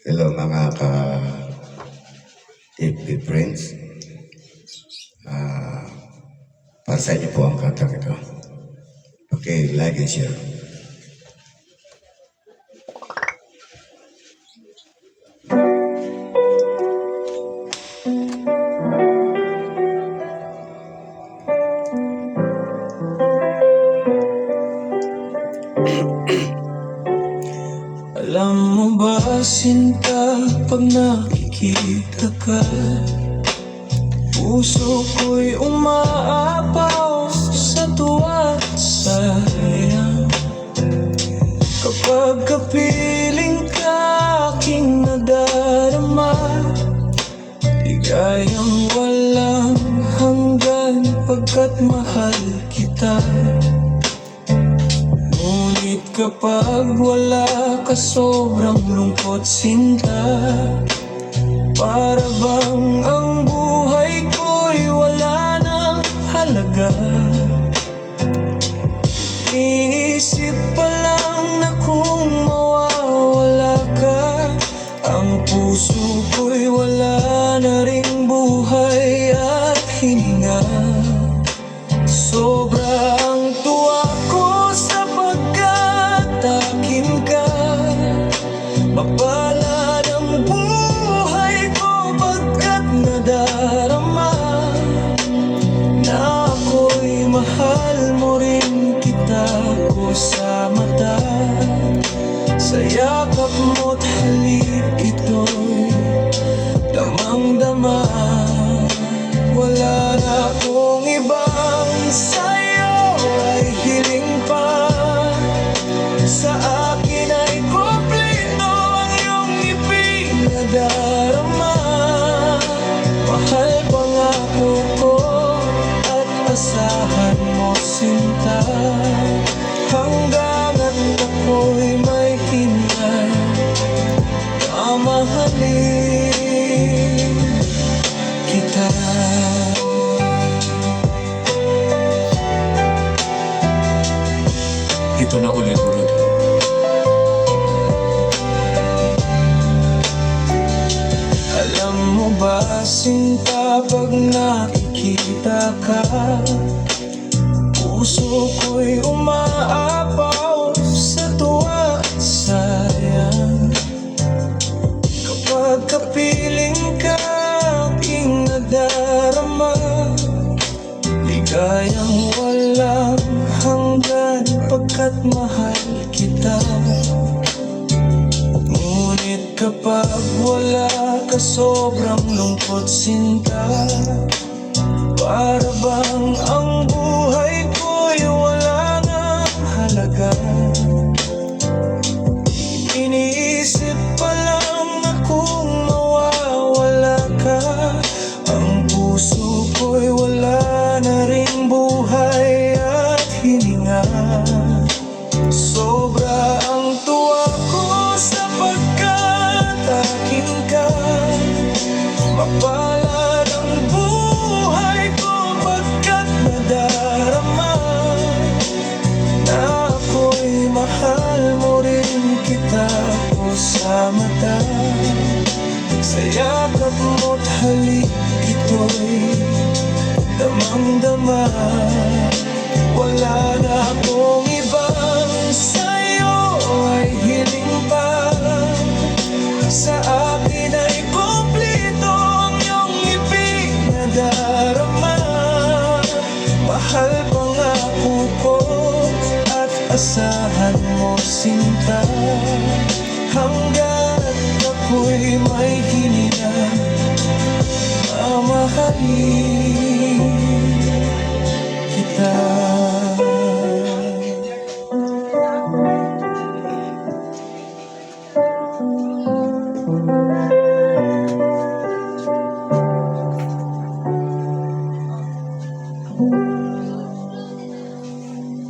Hello mga ka-FB friends. Para sa inyo po ang kantang ito. Okay, like and share. Alam mo ba, sinta, pag nakikita ka, puso ko'y umaapaw sa tuwa at saya. Kapag kapiling ka, aking nadarama, ligayang walang hanggan pagkat mahal kita. Ngunit kapag wala ka, sobrang lungkot, sinta. Para bang ang buhay ko'y wala ng halaga. Iisip pa lang na kung mawawala ka, ang puso ko'y wala na ring buhay at hininga. Sobrang tuwa ko sapagkat akin ka. Mapalad ang buhay ko pagkat nadarama na ako'y mahal mo rin kita ko sa mata. Sa yakap mo't halik ito'y damang-dama. Wala na akong ibang sa'yo ay hiling pa. Sa akin ay kompleto ang iyong ipinadarama. Mahal pangako ko at asahan mo, sinta, hanggang at ako'y may hinay na mahalin kita. Ito na ulit-ulit. Alam mo ba, sinta, pag nakikita ka, puso ko'y umaapaw sa tuwa at saya. Kapag kapiling ka, aking nadarama, ligayang walang hanggan pagkat mahal kita. Ngunit kapag wala ka, sobrang lungkot, sinta. Para bang ang buhay ko'y wala ng halaga. Iniisip pa lang na kung mawawala ka, ang puso ko'y wala na ring buhay at hininga. Sobra ang tuwa ko sapagkat akin ka. Mapalad ang buhay ko pagkat nadarama na ako'y mahal mo rin kita ko sa mata. Sa yakap mo't halik ito'y damang-dama. Wala na akong ibang sa'yo ay hiling pa. Sa akin ay kompleto ang iyong ipinadarama. Mahal pangako ko at asahan mo, sinta, hanggat ako'y may hininga na mahalin